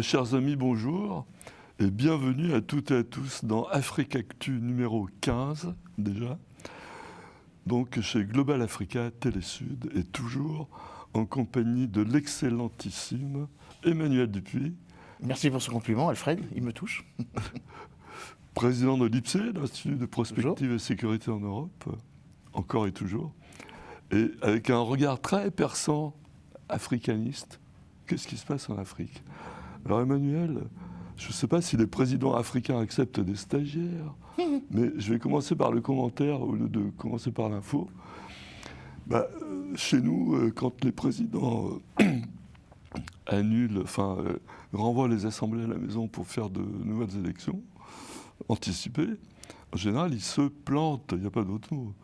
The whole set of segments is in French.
Chers amis, bonjour et bienvenue à toutes et à tous dans Africactu numéro 15 déjà, donc chez Global Africa Télésud et toujours en compagnie de l'excellentissime Emmanuel Dupuis. Merci pour ce compliment, Alfred, il me touche. Président de l'IPSE, l'Institut de prospective Toujours. et sécurité en Europe, encore et toujours, et avec un regard très perçant, africaniste. Qu'est-ce qui se passe en Afrique? Alors Emmanuel, je ne sais pas si les présidents africains acceptent des stagiaires, mais je vais commencer par le commentaire au lieu de commencer par l'info. Chez nous, quand les présidents renvoient les assemblées à la maison pour faire de nouvelles élections anticipées, en général, ils se plantent, il n'y a pas d'autre mot.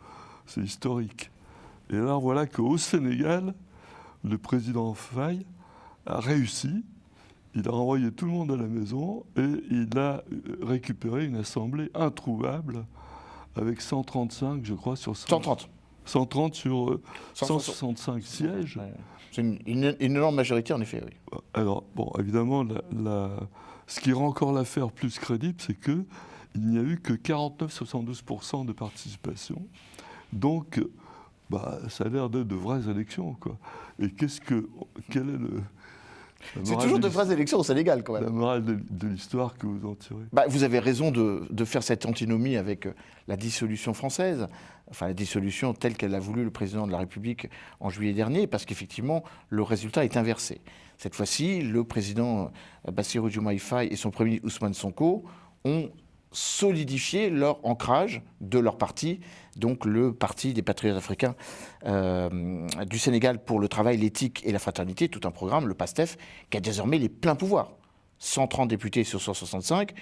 C'est historique. Et alors voilà qu'au Sénégal, le président Faye a réussi. Il a renvoyé tout le monde à la maison et il a récupéré une assemblée introuvable avec 135, je crois, sur 130. 130 sur 165 sièges. Ouais. C'est une énorme majorité, en effet, oui. Alors, bon, évidemment, ce qui rend encore l'affaire plus crédible, c'est qu'il n'y a eu que 49,72% de participation. Donc, ça a l'air d'être de vraies élections, quoi. Et quel est le... C'est toujours de vraies élections au Sénégal, quand même. La morale de l'histoire que vous en tirez. Vous avez raison de faire cette antinomie avec la dissolution française, enfin la dissolution telle qu'elle a voulu le président de la République en juillet dernier, parce qu'effectivement, le résultat est inversé. Cette fois-ci, le président Bassirou Diomaye Faye et son premier ministre Ousmane Sonko ont solidifié leur ancrage de leur parti, donc le Parti des Patriotes Africains du Sénégal pour le travail, l'éthique et la fraternité, tout un programme, le PASTEF, qui a désormais les pleins pouvoirs. 130 députés sur 165,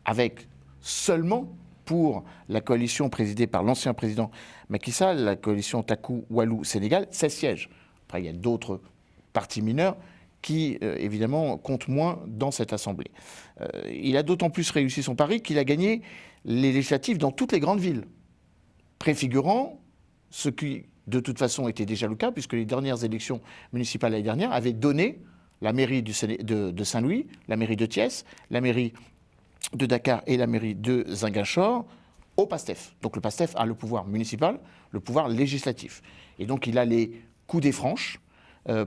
avec seulement pour la coalition présidée par l'ancien président Macky Sall, la coalition Taku Wallu Sénégal, 16 sièges. Après, il y a d'autres partis mineurs qui, évidemment, comptent moins dans cette assemblée. Il a d'autant plus réussi son pari qu'il a gagné les législatives dans toutes les grandes villes, préfigurant ce qui, de toute façon, était déjà le cas, puisque les dernières élections municipales l'année dernière avaient donné la mairie de Saint-Louis, la mairie de Thiès, la mairie de Dakar et la mairie de Ziguinchor au PASTEF. Donc le PASTEF a le pouvoir municipal, le pouvoir législatif. Et donc il a les coups des franches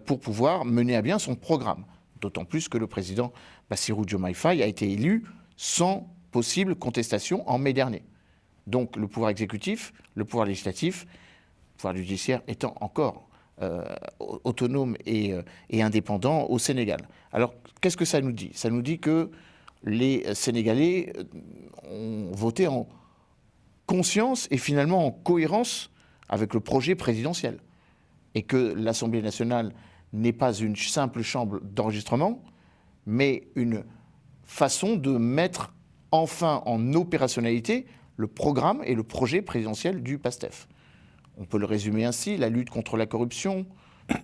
pour pouvoir mener à bien son programme. D'autant plus que le président Bassirou Diomaye Faye a été élu sans possible contestation en mai dernier. Donc le pouvoir exécutif, le pouvoir législatif, le pouvoir judiciaire étant encore autonome et indépendant au Sénégal. Alors qu'est-ce que ça nous dit? Ça nous dit que les Sénégalais ont voté en conscience et finalement en cohérence avec le projet présidentiel. Et que l'Assemblée nationale n'est pas une simple chambre d'enregistrement, mais une façon de mettre enfin en opérationnalité le programme et le projet présidentiel du PASTEF. On peut le résumer ainsi: la lutte contre la corruption,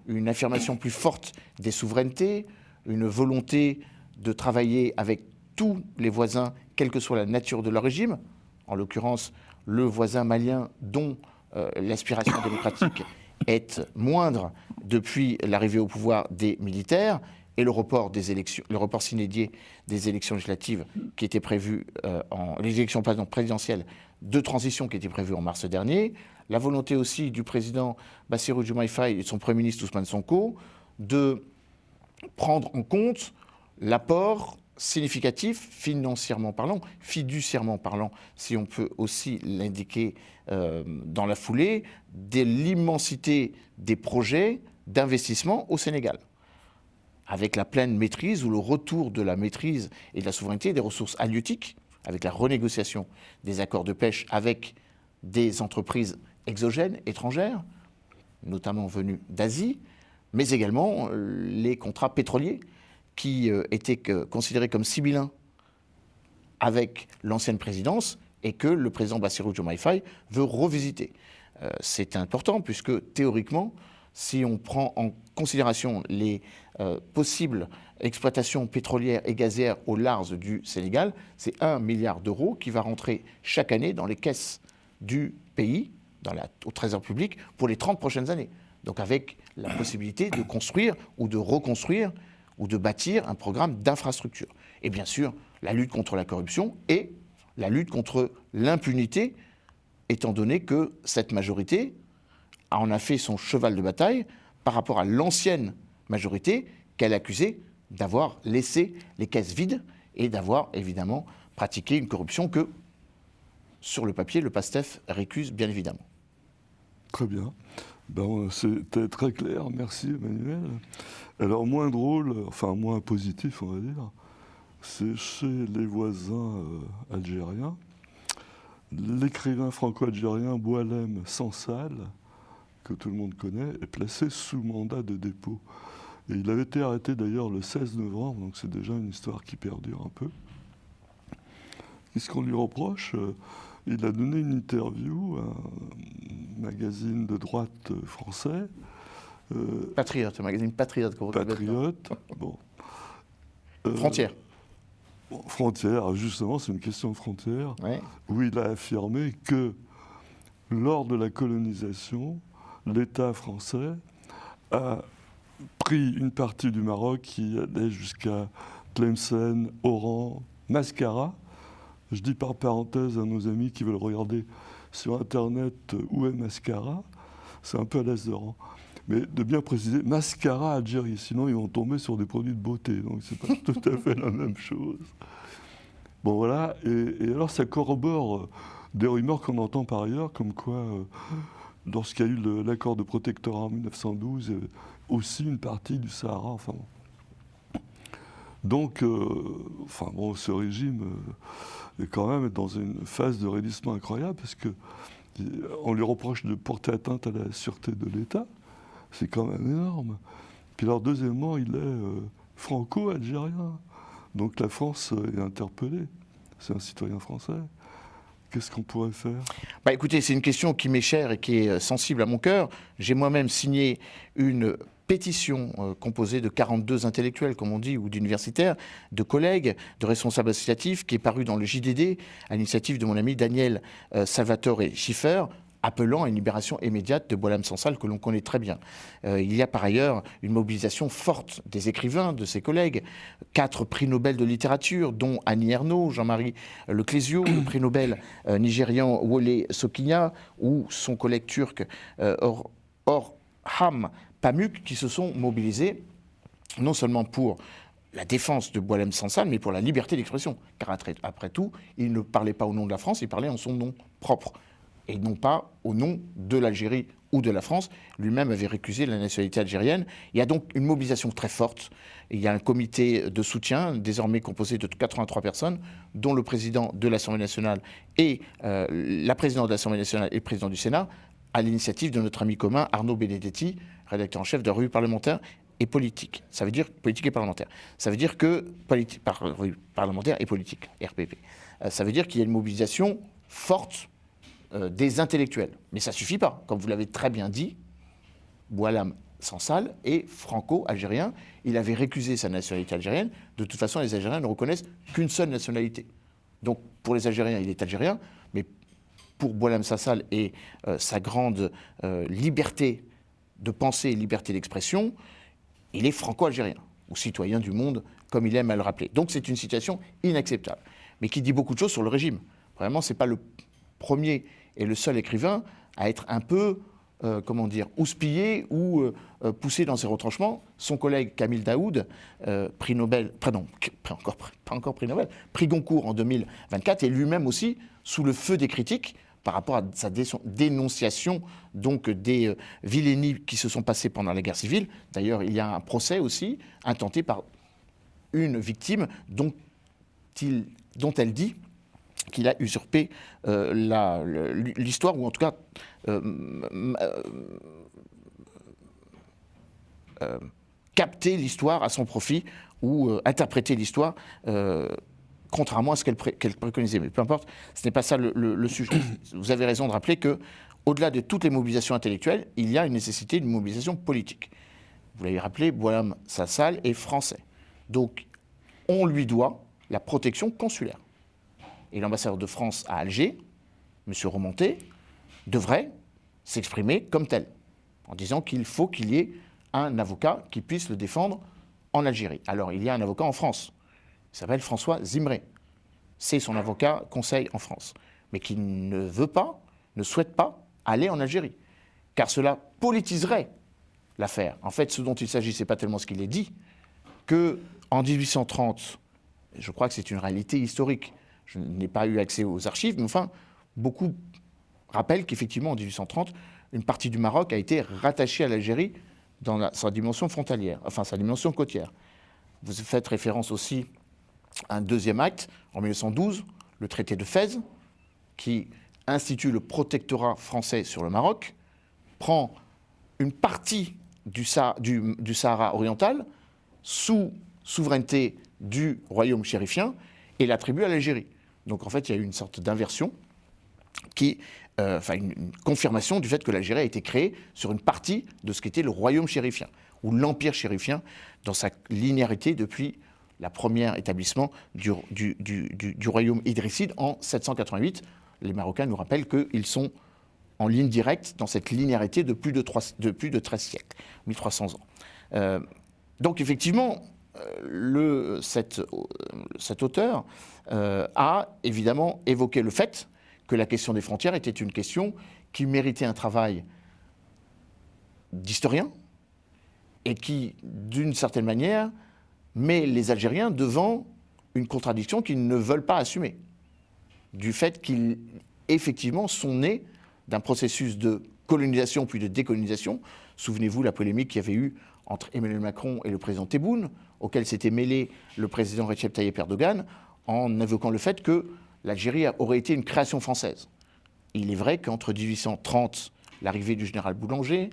une affirmation plus forte des souverainetés, une volonté de travailler avec tous les voisins, quelle que soit la nature de leur régime, en l'occurrence le voisin malien dont l'aspiration démocratique est moindre depuis l'arrivée au pouvoir des militaires et le report des élections, le report sine die des élections législatives qui étaient prévues les élections présidentielles de transition qui étaient prévues en mars dernier, la volonté aussi du président Bassirou Diomaye Faye et de son premier ministre Ousmane Sonko de prendre en compte l'apport significatif, financièrement parlant, fiduciairement parlant, si on peut aussi l'indiquer dans la foulée, de l'immensité des projets d'investissement au Sénégal, avec la pleine maîtrise ou le retour de la maîtrise et de la souveraineté des ressources halieutiques, avec la renégociation des accords de pêche avec des entreprises exogènes, étrangères, notamment venues d'Asie, mais également les contrats pétroliers qui étaient considérés comme sibyllins avec l'ancienne présidence et que le président Bassirou Diomaye Faye veut revisiter. C'est important puisque théoriquement, si on prend en considération les possibles exploitations pétrolières et gazières au large du Sénégal, c'est 1 milliard d'euros qui va rentrer chaque année dans les caisses du pays, au Trésor public, pour les 30 prochaines années. Donc avec la possibilité de construire ou de reconstruire ou de bâtir un programme d'infrastructure. Et bien sûr, la lutte contre la corruption et la lutte contre l'impunité, étant donné que cette majorité en a fait son cheval de bataille par rapport à l'ancienne majorité qu'elle accusait d'avoir laissé les caisses vides et d'avoir évidemment pratiqué une corruption que, sur le papier, le PASTEF récuse bien évidemment. Très bien. C'était très clair, merci Emmanuel. Alors moins drôle, enfin moins positif on va dire, c'est chez les voisins algériens. L'écrivain franco-algérien Boualem Sansal, que tout le monde connaît, est placé sous mandat de dépôt. Et il avait été arrêté d'ailleurs le 16 novembre, donc c'est déjà une histoire qui perdure un peu. Qu'est-ce qu'on lui reproche ? Il a donné une interview à un magazine de droite français. Patriote, un magazine Patriote. Patriote, bon. Frontière. Frontière, justement, c'est une question de frontière, Ouais. où il a affirmé que lors de la colonisation, l'État français a pris une partie du Maroc qui allait jusqu'à Tlemcen, Oran, Mascara. Je dis par parenthèse à nos amis qui veulent regarder sur Internet où est Mascara, c'est un peu à l'est d'Oran. Mais de bien préciser, Mascara Algérie, sinon ils vont tomber sur des produits de beauté, donc c'est pas tout à fait la même chose. Bon voilà, et alors ça corrobore des rumeurs qu'on entend par ailleurs, comme quoi, lorsqu'il y a eu l'accord de protectorat en 1912, aussi une partie du Sahara, enfin bon. Donc, ce régime est quand même dans une phase de raidissement incroyable, parce qu'on lui reproche de porter atteinte à la sûreté de l'État. C'est quand même énorme. Puis alors, deuxièmement, il est franco-algérien. Donc la France est interpellée. C'est un citoyen français. Qu'est-ce qu'on pourrait faire ? Écoutez, c'est une question qui m'est chère et qui est sensible à mon cœur. J'ai moi-même signé une pétition composée de 42 intellectuels, comme on dit, ou d'universitaires, de collègues, de responsables associatifs, qui est parue dans le JDD, à l'initiative de mon ami Daniel Salvatore Schiffer, appelant à une libération immédiate de Boualem Sansal, que l'on connaît très bien. Il y a par ailleurs une mobilisation forte des écrivains, de ses collègues, 4 prix Nobel de littérature, dont Annie Ernaux, Jean-Marie Leclésio, le prix Nobel nigérian Wole Soyinka, ou son collègue turc Orhan Pamuk, qui se sont mobilisés non seulement pour la défense de Boualem Sansal, mais pour la liberté d'expression. Car après tout, il ne parlait pas au nom de la France, il parlait en son nom propre, et non pas au nom de l'Algérie ou de la France. Lui-même avait récusé la nationalité algérienne. Il y a donc une mobilisation très forte. Il y a un comité de soutien, désormais composé de 83 personnes, dont le président de l'Assemblée nationale et la présidente de l'Assemblée nationale et le président du Sénat, à l'initiative de notre ami commun Arnaud Benedetti, rédacteur en chef de la revue parlementaire et politique. Ça veut dire politique et parlementaire. Ça veut dire que revue parlementaire et politique, RPP. Ça veut dire qu'il y a une mobilisation forte des intellectuels. Mais ça ne suffit pas. Comme vous l'avez très bien dit, Boualem Sansal est franco-algérien. Il avait récusé sa nationalité algérienne. De toute façon, les Algériens ne reconnaissent qu'une seule nationalité. Donc, pour les Algériens, il est algérien, mais pour Boualem Sansal et sa grande liberté de pensée et liberté d'expression, il est franco-algérien, ou citoyen du monde, comme il aime à le rappeler. Donc, c'est une situation inacceptable, mais qui dit beaucoup de choses sur le régime. Vraiment, ce n'est pas le premier et le seul écrivain à être un peu, houspillé ou poussé dans ses retranchements. Son collègue Camille Daoud, prix Nobel, pas encore prix Nobel, prix Goncourt en 2024, est lui-même aussi sous le feu des critiques par rapport à sa dénonciation donc des vilainies qui se sont passées pendant la guerre civile. D'ailleurs, il y a un procès aussi intenté par une victime dont elle dit qu'il a usurpé l'histoire, ou en tout cas capté l'histoire à son profit, ou interprété l'histoire contrairement à ce qu'elle préconisait. Mais peu importe, ce n'est pas ça le sujet. Vous avez raison de rappeler qu'au-delà de toutes les mobilisations intellectuelles, il y a une nécessité d'une mobilisation politique. Vous l'avez rappelé, Boualem Sansal est français. Donc, on lui doit la protection consulaire. Et l'ambassadeur de France à Alger, M. Romanté, devrait s'exprimer comme tel, en disant qu'il faut qu'il y ait un avocat qui puisse le défendre en Algérie. Alors, il y a un avocat en France, il s'appelle François Zimré. C'est son avocat conseil en France, mais qui ne veut pas, ne souhaite pas aller en Algérie, car cela politiserait l'affaire. En fait, ce dont il s'agit, ce n'est pas tellement ce qu'il est dit, qu'en 1830, je crois que c'est une réalité historique, je n'ai pas eu accès aux archives, mais enfin, beaucoup rappellent qu'effectivement, en 1830, une partie du Maroc a été rattachée à l'Algérie dans sa dimension frontalière, enfin sa dimension côtière. Vous faites référence aussi à un deuxième acte, en 1912, le traité de Fès, qui institue le protectorat français sur le Maroc, prend une partie du Sahara oriental sous souveraineté du royaume chérifien et l'attribue à l'Algérie. Donc en fait, il y a eu une sorte d'inversion une confirmation du fait que l'Algérie a été créée sur une partie de ce qu'était le royaume chérifien, ou l'empire chérifien, dans sa linéarité depuis le premier établissement du royaume idrisside en 788. Les Marocains nous rappellent qu'ils sont en ligne directe dans cette linéarité de plus de 13 siècles, 1300 ans. Donc effectivement, cet auteur a évidemment évoqué le fait que la question des frontières était une question qui méritait un travail d'historien et qui, d'une certaine manière, met les Algériens devant une contradiction qu'ils ne veulent pas assumer, du fait qu'ils, effectivement, sont nés d'un processus de colonisation puis de décolonisation. Souvenez-vous la polémique qu'il y avait eu entre Emmanuel Macron et le président Tebboune, auquel s'était mêlé le président Recep Tayyip Erdogan, en évoquant le fait que l'Algérie aurait été une création française. Il est vrai qu'entre 1830, l'arrivée du général Boulanger,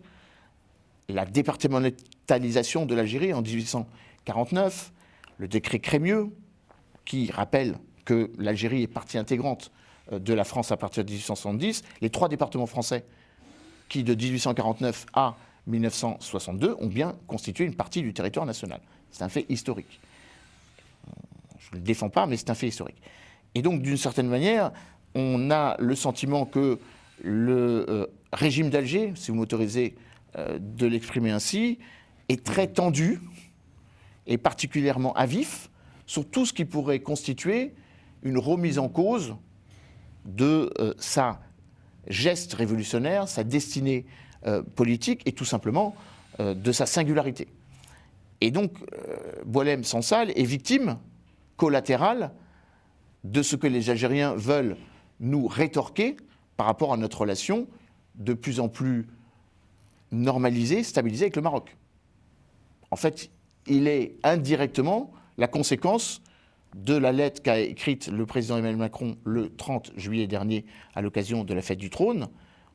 la départementalisation de l'Algérie en 1849, le décret Crémieux, qui rappelle que l'Algérie est partie intégrante de la France à partir de 1870, les 3 départements français qui, de 1849 à 1962, ont bien constitué une partie du territoire national. C'est un fait historique. Je ne le défends pas, mais c'est un fait historique. Et donc, d'une certaine manière, on a le sentiment que le régime d'Alger, si vous m'autorisez de l'exprimer ainsi, est très tendu et particulièrement à vif sur tout ce qui pourrait constituer une remise en cause de sa geste révolutionnaire, sa destinée politique et tout simplement de sa singularité. Et donc, Boualem Sansal est victime collatérale de ce que les Algériens veulent nous rétorquer par rapport à notre relation de plus en plus normalisée, stabilisée avec le Maroc. En fait, il est indirectement la conséquence de la lettre qu'a écrite le président Emmanuel Macron le 30 juillet dernier à l'occasion de la fête du trône,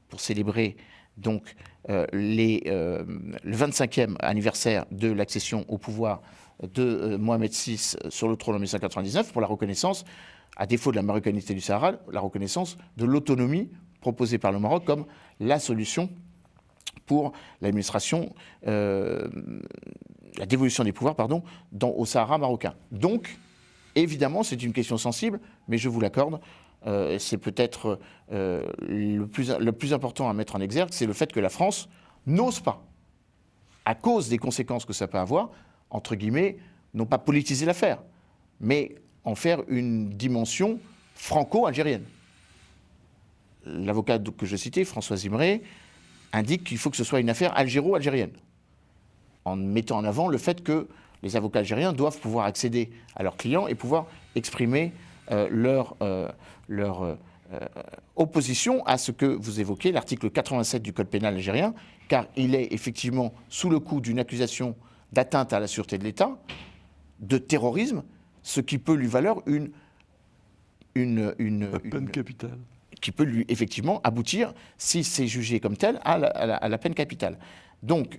pour célébrer donc le 25e anniversaire de l'accession au pouvoir de Mohamed VI sur le trône en 1999, pour la reconnaissance, à défaut de la marocanité du Sahara, la reconnaissance de l'autonomie proposée par le Maroc comme la solution pour l'administration, la dévolution des pouvoirs, au Sahara marocain. Donc, évidemment, c'est une question sensible, mais je vous l'accorde, c'est peut-être le plus important à mettre en exergue, c'est le fait que la France n'ose pas, à cause des conséquences que ça peut avoir, entre guillemets, non pas politiser l'affaire, mais en faire une dimension franco-algérienne. L'avocat que je citais, François Zimré, indique qu'il faut que ce soit une affaire algéro-algérienne, en mettant en avant le fait que les avocats algériens doivent pouvoir accéder à leurs clients et pouvoir exprimer leur opposition à ce que vous évoquez, l'article 87 du Code pénal algérien, car il est effectivement sous le coup d'une accusation d'atteinte à la sûreté de l'État, de terrorisme, ce qui peut lui valoir une peine capitale. Qui peut lui effectivement aboutir, si c'est jugé comme tel, à la peine capitale. Donc,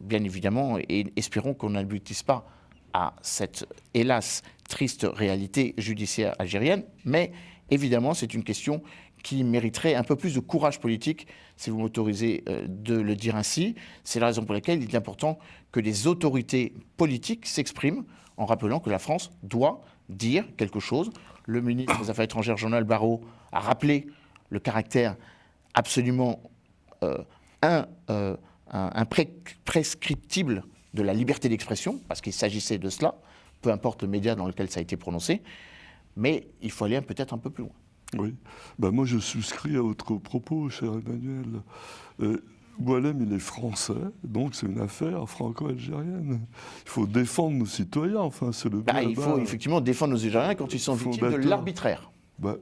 bien évidemment, et espérons qu'on n'aboutisse pas à cette, hélas, triste réalité judiciaire algérienne, mais évidemment, c'est une question qui mériterait un peu plus de courage politique, si vous m'autorisez de le dire ainsi. C'est la raison pour laquelle il est important que les autorités politiques s'expriment en rappelant que la France doit dire quelque chose. Le ministre des Affaires étrangères, Jean-Noël Barrot, a rappelé le caractère absolument imprescriptible de la liberté d'expression, parce qu'il s'agissait de cela, peu importe le média dans lequel ça a été prononcé, mais il faut aller peut-être un peu plus loin. Oui, moi je souscris à votre propos, cher Emmanuel. Boualem, il est français, donc c'est une affaire franco-algérienne. Il faut défendre nos citoyens, enfin, c'est le bien. Il faut effectivement défendre nos Algériens quand ils sont victimes de l'arbitraire.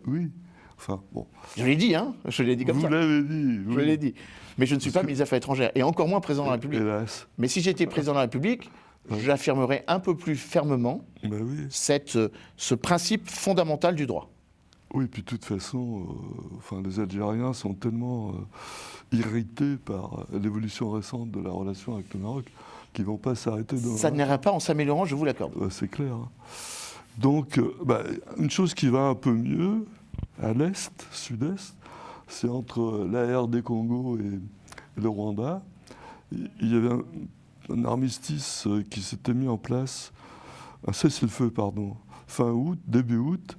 Oui, enfin, bon. Je l'ai dit, hein, je l'ai dit comme ça. Vous l'avez dit. Je l'ai dit. Mais je ne suis pas ministre des Affaires étrangères, et encore moins président de la République. Hélas. Mais si j'étais président de la République, j'affirmerais un peu plus fermement ce principe fondamental du droit. Oui, puis de toute façon, les Algériens sont tellement irrités par l'évolution récente de la relation avec le Maroc qu'ils ne vont pas s'arrêter. Ça n'ira pas en s'améliorant, je vous l'accorde. C'est clair. Hein. Donc, une chose qui va un peu mieux, à l'est, sud-est, c'est entre la RD Congo et le Rwanda. Il y avait un armistice qui s'était mis en place, un cessez-le-feu, fin août, début août.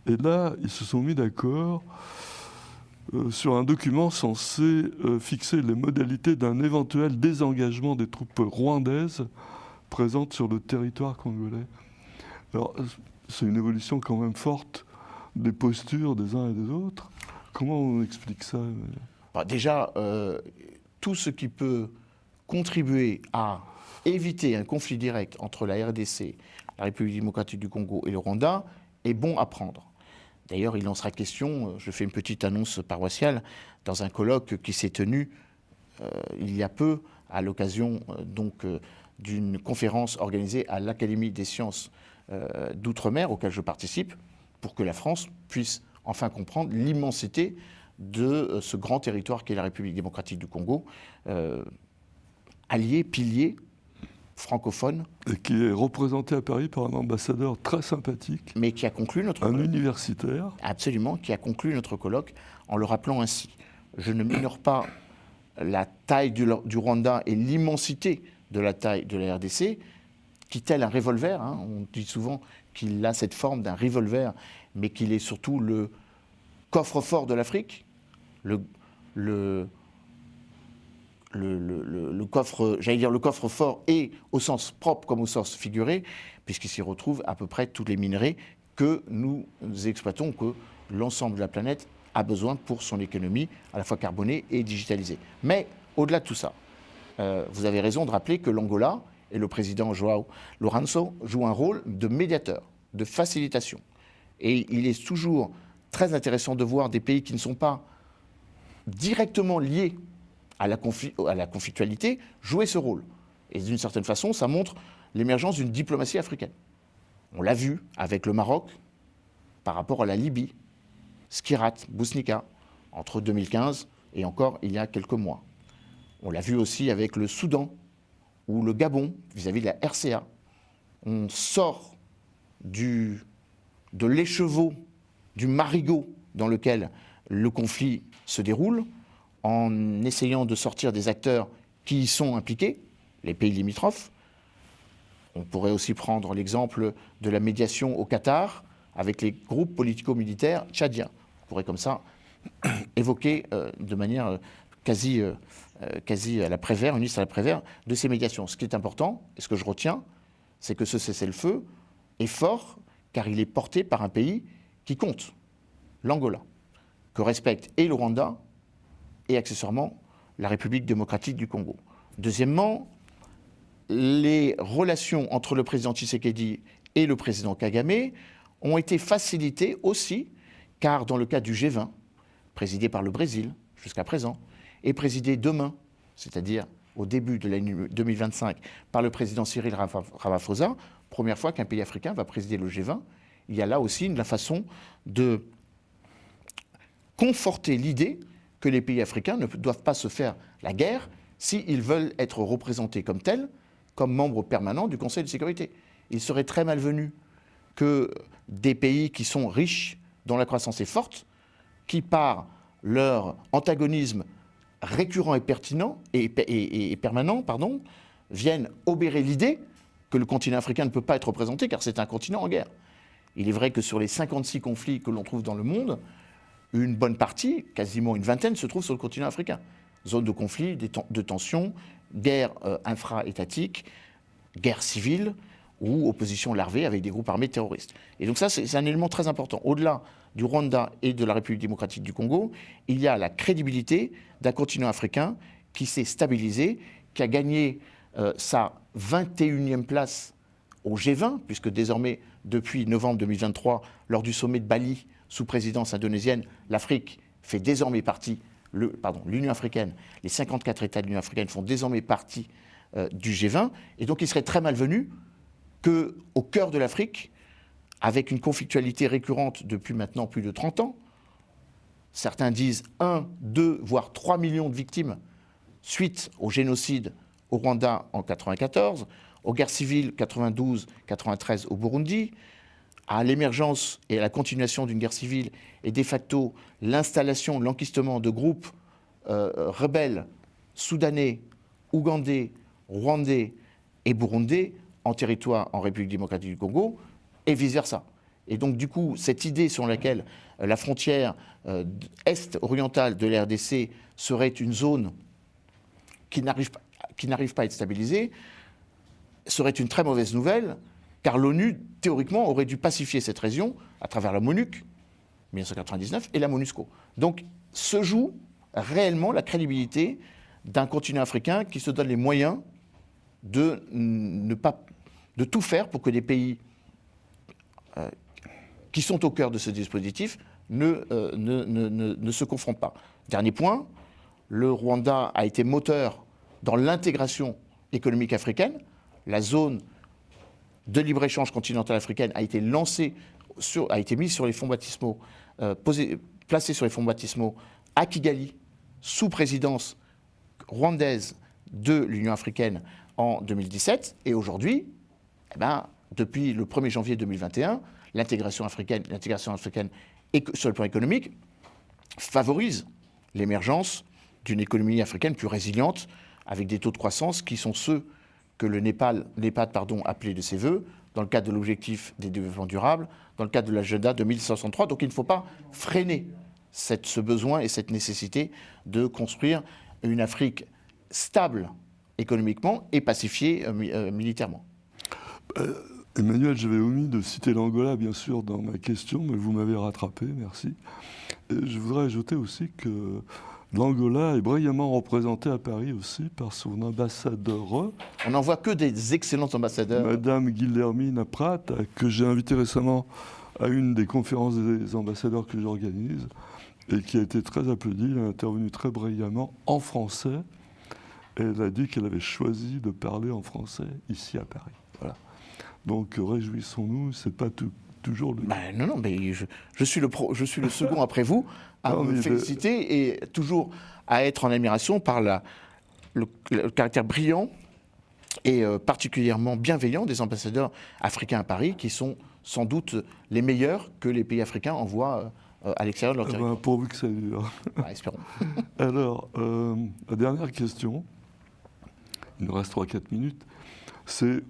Et là, ils se sont mis d'accord sur un document censé fixer les modalités d'un éventuel désengagement des troupes rwandaises présentes sur le territoire congolais. Alors, c'est une évolution quand même forte des postures des uns et des autres. Comment on explique ça? Déjà, tout ce qui peut contribuer à éviter un conflit direct entre la RDC, la République démocratique du Congo et le Rwanda est bon à prendre. D'ailleurs, il en sera question, je fais une petite annonce paroissiale, dans un colloque qui s'est tenu il y a peu à l'occasion d'une conférence organisée à l'Académie des sciences d'outre-mer auquel je participe, pour que la France puisse enfin comprendre l'immensité de ce grand territoire qu'est la République démocratique du Congo, allié, pilier, francophone. Et qui est représenté à Paris par un ambassadeur très sympathique. Mais qui a conclu notre colloque. Un universitaire. Absolument, qui a conclu notre colloque en le rappelant ainsi. Je ne minore pas la taille du Rwanda et l'immensité de la taille de la RDC, qui tel un revolver, on dit souvent qu'il a cette forme d'un revolver, mais qu'il est surtout le coffre-fort de l'Afrique, le coffre, j'allais dire le coffre-fort, et au sens propre comme au sens figuré, puisqu'il s'y retrouve à peu près tous les minerais que nous exploitons, que l'ensemble de la planète a besoin pour son économie, à la fois carbonée et digitalisée. Mais au-delà de tout ça, vous avez raison de rappeler que l'Angola et le président João Lourenço jouent un rôle de médiateur, de facilitation. Et il est toujours très intéressant de voir des pays qui ne sont pas directement liés à la conflictualité jouer ce rôle. Et d'une certaine façon, ça montre l'émergence d'une diplomatie africaine. On l'a vu avec le Maroc par rapport à la Libye, Skirat, Bousnika, entre 2015 et encore il y a quelques mois. On l'a vu aussi avec le Soudan ou le Gabon vis-à-vis de la RCA. On sort de l'écheveau, du marigot dans lequel le conflit se déroule, en essayant de sortir des acteurs qui y sont impliqués, les pays limitrophes. On pourrait aussi prendre l'exemple de la médiation au Qatar avec les groupes politico-militaires tchadiens. On pourrait comme ça évoquer de manière quasi à la Prévert, une liste à la Prévert, de ces médiations. Ce qui est important, et ce que je retiens, c'est que ce cessez-le-feu est fort car il est porté par un pays qui compte, l'Angola, que respecte et le Rwanda et accessoirement la République démocratique du Congo. Deuxièmement, les relations entre le président Tshisekedi et le président Kagame ont été facilitées aussi, car dans le cadre du G20, présidé par le Brésil jusqu'à présent, et présidé demain, c'est-à-dire au début de l'année 2025, par le président Cyril Ramaphosa, première fois qu'un pays africain va présider le G20, il y a là aussi la façon de conforter l'idée que les pays africains ne doivent pas se faire la guerre s'ils veulent être représentés comme tels, comme membres permanents du Conseil de sécurité. Il serait très malvenu que des pays qui sont riches, dont la croissance est forte, qui par leur antagonisme récurrent et pertinent et permanent, viennent obérer l'idée que le continent africain ne peut pas être représenté car c'est un continent en guerre. Il est vrai que sur les 56 conflits que l'on trouve dans le monde, une bonne partie, quasiment une vingtaine, se trouve sur le continent africain. Zone de conflit, de tension, guerre infra-étatique, guerre civile ou opposition larvée avec des groupes armés terroristes. Et donc ça, c'est un élément très important. Au-delà du Rwanda et de la République démocratique du Congo, il y a la crédibilité d'un continent africain qui s'est stabilisé, qui a gagné sa 21e place au G20, puisque désormais, depuis novembre 2023, lors du sommet de Bali, sous présidence indonésienne, l'Afrique fait désormais partie, l'Union africaine, les 54 États de l'Union africaine font désormais partie du G20, et donc il serait très malvenu qu'au cœur de l'Afrique, avec une conflictualité récurrente depuis maintenant plus de 30 ans, certains disent 1, 2, voire 3 millions de victimes suite au génocide au Rwanda en 1994, aux guerres civiles 92-93 au Burundi, à l'émergence et à la continuation d'une guerre civile et de facto l'installation, l'enquistement de groupes rebelles soudanais, ougandais, rwandais et burundais en territoire en République démocratique du Congo et vice-versa. Et donc du coup, cette idée sur laquelle la frontière est-orientale de la RDC serait une zone qui n'arrive pas à être stabilisée serait une très mauvaise nouvelle, car l'ONU, théoriquement, aurait dû pacifier cette région à travers la MONUC, 1999, et la MONUSCO. Donc se joue réellement la crédibilité d'un continent africain qui se donne les moyens de tout faire pour que des pays qui sont au cœur de ce dispositif ne se confrontent pas. Dernier point, le Rwanda a été moteur dans l'intégration économique africaine. La zone de libre-échange continentale africaine a été mise sur les fonds baptismaux, placée sur les fonds baptismaux à Kigali, sous présidence rwandaise de l'Union africaine en 2017. Et aujourd'hui, depuis le 1er janvier 2021, l'intégration africaine sur le plan économique favorise l'émergence d'une économie africaine plus résiliente, avec des taux de croissance qui sont ceux que le NEPAD appelait de ses voeux, dans le cadre de l'objectif des développements durables, dans le cadre de l'agenda 2063. Donc il ne faut pas freiner ce besoin et cette nécessité de construire une Afrique stable économiquement et pacifiée militairement. Emmanuel, j'avais omis de citer l'Angola, bien sûr, dans ma question, mais vous m'avez rattrapé, merci. Et je voudrais ajouter aussi que l'Angola est brillamment représenté à Paris aussi par son ambassadeur. On n'en voit que des excellents ambassadeurs. Madame Guilhermina Prat, que j'ai invitée récemment à une des conférences des ambassadeurs que j'organise et qui a été très applaudie. Elle a intervenu très brillamment en français. Et elle a dit qu'elle avait choisi de parler en français ici à Paris. Voilà. Donc réjouissons-nous, c'est pas toujours le... non, mais je suis le second après vous à me féliciter et toujours à être en admiration par le caractère brillant et particulièrement bienveillant des ambassadeurs africains à Paris, qui sont sans doute les meilleurs que les pays africains envoient à l'extérieur de leur territoire. Pourvu que ça dure. Espérons. Alors, la dernière question, il nous reste 3-4 minutes, c'est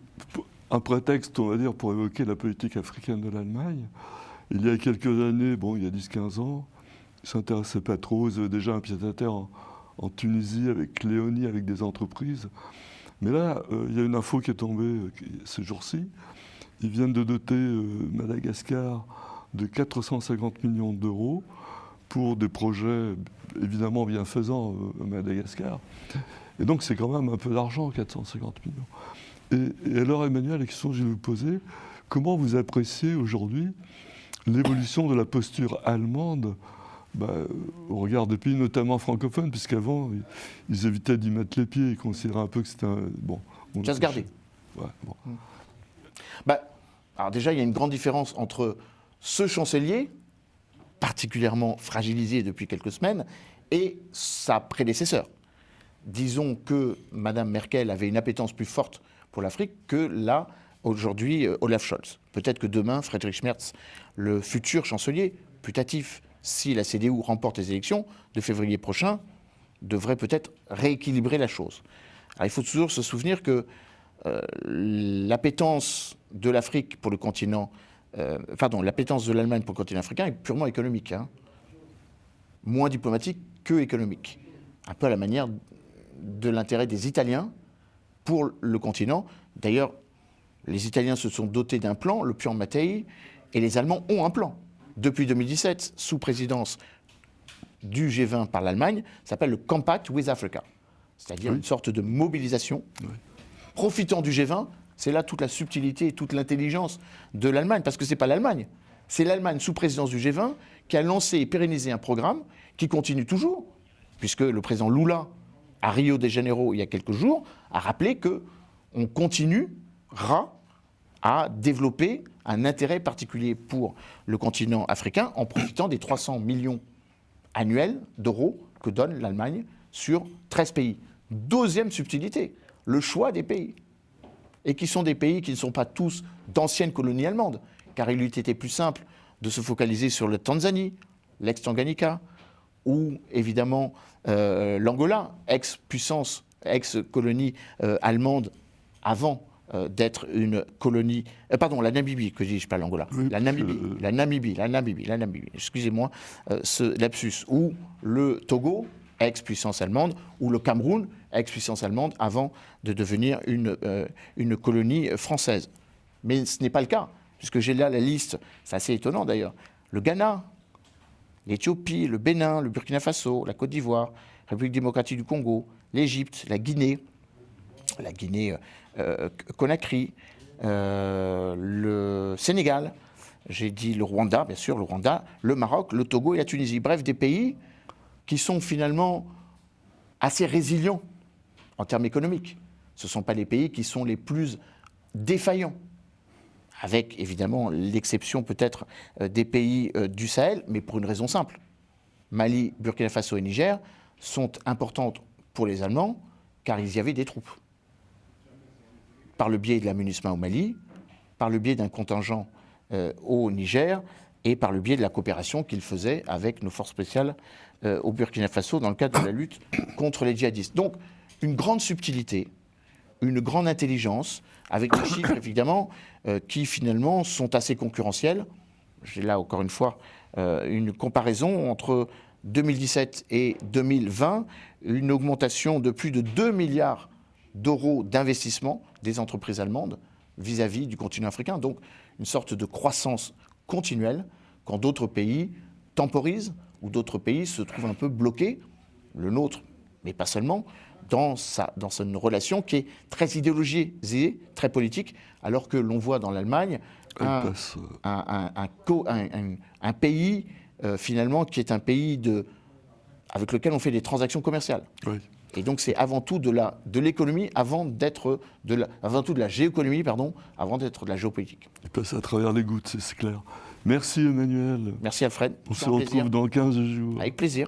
un prétexte, on va dire, pour évoquer la politique africaine de l'Allemagne. Il y a quelques années, il y a 10-15 ans, ils ne s'intéressaient pas trop, ils avaient déjà un pied-à-terre en Tunisie avec Léonie, avec des entreprises. Mais là, il y a une info qui est tombée ces jours-ci. Ils viennent de doter Madagascar de 450 millions d'euros pour des projets évidemment bienfaisants à Madagascar. Et donc c'est quand même un peu d'argent, 450 millions. Et alors Emmanuel, la question que je vais vous poser, comment vous appréciez aujourd'hui l'évolution de la posture allemande au regard des pays notamment francophones, puisqu'avant ils évitaient d'y mettre les pieds, ils considéraient un peu que c'était un... Just garder. Ouais, alors déjà, il y a une grande différence entre ce chancelier, particulièrement fragilisé depuis quelques semaines, et sa prédécesseur. Disons que Mme Merkel avait une appétence plus forte pour l'Afrique que là, aujourd'hui, Olaf Scholz. Peut-être que demain, Friedrich Merz, le futur chancelier, putatif, si la CDU remporte les élections de février prochain, devrait peut-être rééquilibrer la chose. Alors, il faut toujours se souvenir que l'appétence de l'Afrique pour le continent, l'appétence de l'Allemagne pour le continent africain est purement économique, moins diplomatique que économique, un peu à la manière de l'intérêt des Italiens pour le continent. D'ailleurs, les Italiens se sont dotés d'un plan, le plan Mattei, et les Allemands ont un plan. Depuis 2017, sous présidence du G20 par l'Allemagne, ça s'appelle le Compact with Africa, c'est-à-dire une sorte de mobilisation. Profitant du G20, c'est là toute la subtilité et toute l'intelligence de l'Allemagne, parce que ce n'est pas l'Allemagne, c'est l'Allemagne sous présidence du G20 qui a lancé et pérennisé un programme qui continue toujours, puisque le président Lula, à Rio de Janeiro, il y a quelques jours, a rappelé qu'on continuera à développer un intérêt particulier pour le continent africain en profitant des 300 millions annuels d'euros que donne l'Allemagne sur 13 pays. Deuxième subtilité, le choix des pays. Et qui sont des pays qui ne sont pas tous d'anciennes colonies allemandes, car il eût été plus simple de se focaliser sur la Tanzanie, l'ex-Tanganyika, ou évidemment l'Angola, ex-puissance, ex-colonie allemande avant d'être une colonie... la Namibie, que dis-je, pas l'Angola. Oui, la Namibie, excusez-moi, ce lapsus. Ou le Togo, ex-puissance allemande, ou le Cameroun, ex-puissance allemande, avant de devenir une colonie française. Mais ce n'est pas le cas, puisque j'ai là la liste, c'est assez étonnant d'ailleurs, le Ghana, l'Éthiopie, le Bénin, le Burkina Faso, la Côte d'Ivoire, la République démocratique du Congo, l'Égypte, la Guinée Conakry, le Sénégal, j'ai dit le Rwanda, bien sûr, le Maroc, le Togo et la Tunisie. Bref, des pays qui sont finalement assez résilients en termes économiques. Ce ne sont pas les pays qui sont les plus défaillants, avec évidemment l'exception peut-être des pays du Sahel, mais pour une raison simple. Mali, Burkina Faso et Niger sont importantes pour les Allemands, car ils y avaient des troupes. Par le biais de la MINUSMA au Mali, par le biais d'un contingent au Niger et par le biais de la coopération qu'ils faisaient avec nos forces spéciales au Burkina Faso dans le cadre de la lutte contre les djihadistes. Donc, une grande subtilité, une grande intelligence, avec des chiffres évidemment qui finalement sont assez concurrentiels. J'ai là encore une fois une comparaison entre 2017 et 2020, une augmentation de plus de 2 milliards d'euros d'investissement des entreprises allemandes vis-à-vis du continent africain. Donc une sorte de croissance continuelle quand d'autres pays temporisent ou d'autres pays se trouvent un peu bloqués, le nôtre, mais pas seulement, dans une relation qui est très idéologisée, très politique, alors que l'on voit dans l'Allemagne un pays finalement qui est un pays avec lequel on fait des transactions commerciales. Oui. Et donc c'est avant tout de l'économie avant tout de la géoéconomie, avant d'être de la géopolitique. Il passe à travers les gouttes, c'est clair. Merci Emmanuel. Merci Alfred. On se retrouve dans 15 jours. Avec plaisir.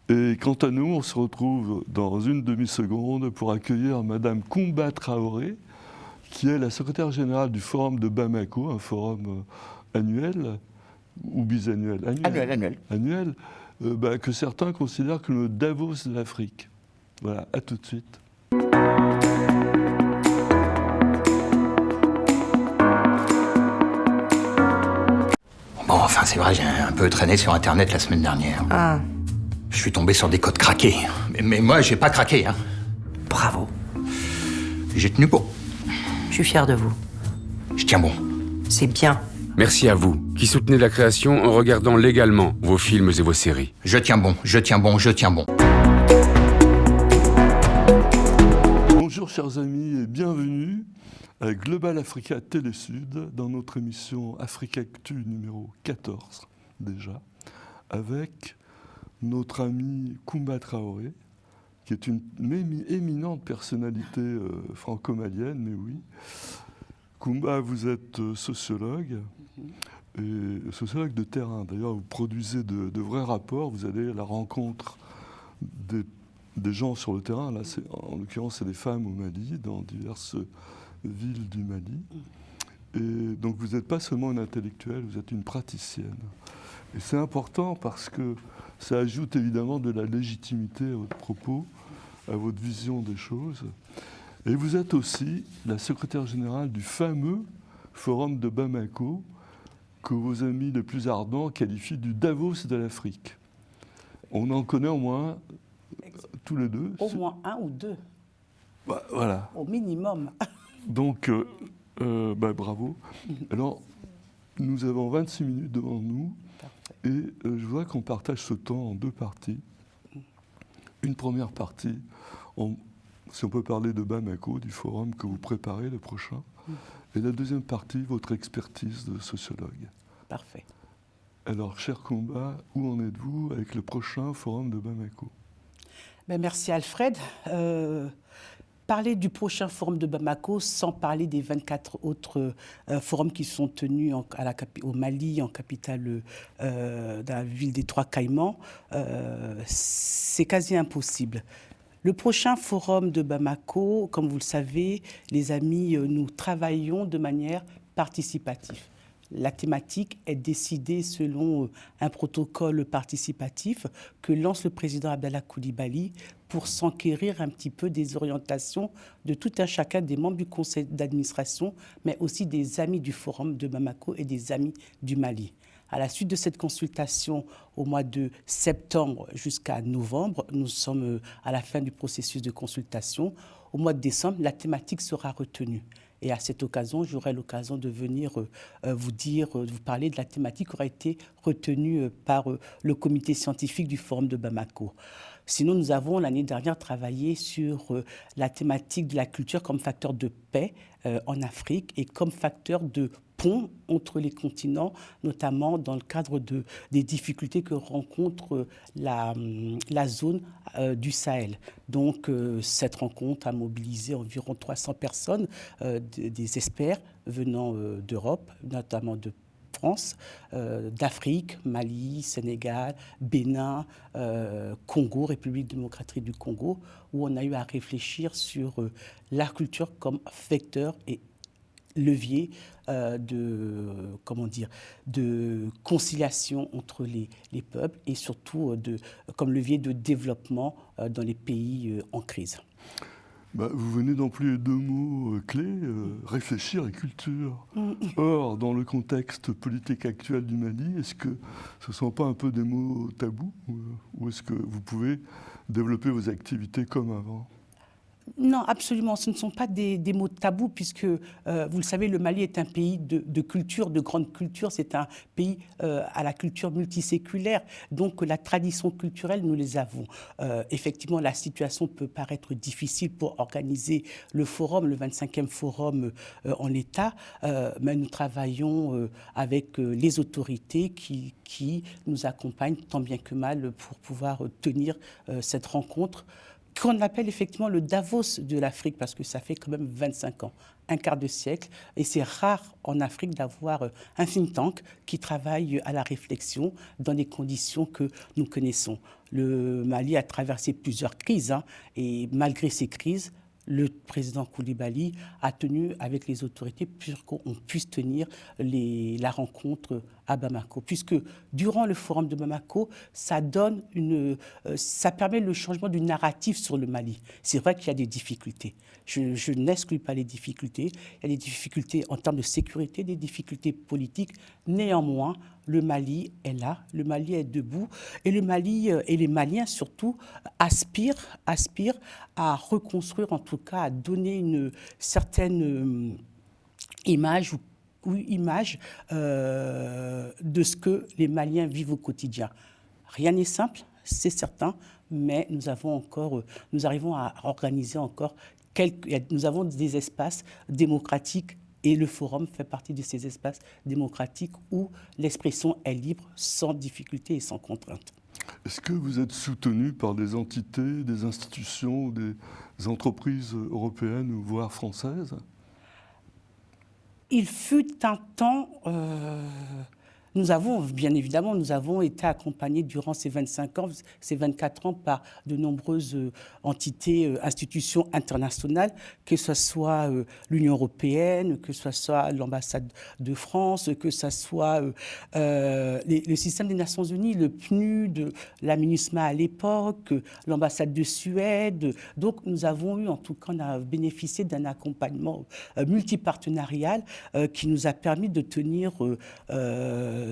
Et quant à nous, on se retrouve dans une demi-seconde pour accueillir Madame Koumba Traoré, qui est la secrétaire générale du Forum de Bamako, un forum annuel ou bisannuel. Annuel, que certains considèrent comme le Davos de l'Afrique. Voilà, à tout de suite. Bon, enfin, c'est vrai, j'ai un peu traîné sur Internet la semaine dernière. Ah. Je suis tombé sur des codes craqués. Mais moi, j'ai pas craqué, hein. Bravo. J'ai tenu bon. Je suis fier de vous. Je tiens bon. C'est bien. Merci à vous, qui soutenez la création en regardant légalement vos films et vos séries. Je tiens bon, je tiens bon, je tiens bon. Bonjour chers amis et bienvenue à Global Africa Télé-Sud dans notre émission Africactu numéro 14 déjà, avec notre ami Koumba Traoré, qui est une éminente personnalité franco-malienne, mais oui. Koumba, vous êtes sociologue, et sociologue de terrain. D'ailleurs, vous produisez de vrais rapports, vous allez à la rencontre des gens sur le terrain. Là, en l'occurrence, c'est des femmes au Mali, dans diverses villes du Mali. Et donc, vous n'êtes pas seulement une intellectuelle, vous êtes une praticienne. Et c'est important parce que ça ajoute évidemment de la légitimité à votre propos, à votre vision des choses. Et vous êtes aussi la secrétaire générale du fameux Forum de Bamako, que vos amis les plus ardents qualifient du Davos de l'Afrique. On en connaît au moins tous les deux. Au moins un ou deux. Voilà. Au minimum. Donc, bravo. Alors, nous avons 26 minutes devant nous. Parfait. Et je voudrais qu'on partage ce temps en deux parties. Une première partie, si on peut parler de Bamako, du forum que vous préparez, le prochain. Et la deuxième partie, votre expertise de sociologue. Parfait. Alors, cher Comba, où en êtes-vous avec le prochain forum de Bamako? Merci Alfred. Parler du prochain forum de Bamako sans parler des 24 autres forums qui sont tenus au Mali, en capitale dans la ville des Trois Caïmans, c'est quasi impossible. Le prochain forum de Bamako, comme vous le savez, les amis, nous travaillons de manière participative. La thématique est décidée selon un protocole participatif que lance le président Abdallah Coulibaly pour s'enquérir un petit peu des orientations de tout un chacun des membres du conseil d'administration, mais aussi des amis du forum de Bamako et des amis du Mali. À la suite de cette consultation, au mois de septembre jusqu'à novembre, nous sommes à la fin du processus de consultation. Au mois de décembre, la thématique sera retenue. Et à cette occasion, j'aurai l'occasion de venir vous parler de la thématique qui aura été retenue par le comité scientifique du Forum de Bamako. Sinon, nous avons l'année dernière travaillé sur la thématique de la culture comme facteur de paix en Afrique et comme facteur de pont entre les continents, notamment dans le cadre des difficultés que rencontre la zone du Sahel. Donc, cette rencontre a mobilisé environ 300 personnes, des experts venant d'Europe, notamment de France, d'Afrique, Mali, Sénégal, Bénin, Congo, République démocratique du Congo, où on a eu à réfléchir sur la culture comme vecteur et levier de conciliation entre les peuples et surtout comme levier de développement dans les pays en crise. Vous venez d'employer deux mots clés, réfléchir et culture. Or, dans le contexte politique actuel du Mali, est-ce que ce ne sont pas un peu des mots tabous ou est-ce que vous pouvez développer vos activités comme avant ? Non, absolument. Ce ne sont pas des mots tabous puisque, vous le savez, le Mali est un pays de culture, de grande culture. C'est un pays à la culture multiséculaire. Donc, la tradition culturelle, nous les avons. Effectivement, la situation peut paraître difficile pour organiser le forum, le 25e forum en l'état, mais nous travaillons avec les autorités qui nous accompagnent tant bien que mal pour pouvoir tenir cette rencontre qu'on appelle effectivement le Davos de l'Afrique, parce que ça fait quand même 25 ans, un quart de siècle, et c'est rare en Afrique d'avoir un think tank qui travaille à la réflexion dans des conditions que nous connaissons. Le Mali a traversé plusieurs crises, et malgré ces crises, le président Coulibaly a tenu avec les autorités pour qu'on puisse tenir la rencontre à Bamako. Puisque durant le forum de Bamako, ça permet le changement du narratif sur le Mali. C'est vrai qu'il y a des difficultés. Je n'exclus pas les difficultés. Il y a des difficultés en termes de sécurité, des difficultés politiques. Néanmoins, le Mali est là, le Mali est debout, et le Mali et les Maliens surtout aspirent à reconstruire, en tout cas à donner une certaine image de ce que les Maliens vivent au quotidien. Rien n'est simple, c'est certain, mais nous arrivons à organiser encore nous avons des espaces démocratiques. Et le forum fait partie de ces espaces démocratiques où l'expression est libre, sans difficulté et sans contrainte. Est-ce que vous êtes soutenu par des entités, des institutions, des entreprises européennes ou voire françaises ? Il fut un temps... Nous avons été accompagnés durant ces 25 ans, ces 24 ans par de nombreuses entités, institutions internationales, que ce soit l'Union européenne, que ce soit l'ambassade de France, que ce soit le système des Nations Unies, le PNUD, la MINUSMA à l'époque, l'ambassade de Suède. Donc nous avons eu, en tout cas, on a bénéficié d'un accompagnement multipartenarial qui nous a permis de tenir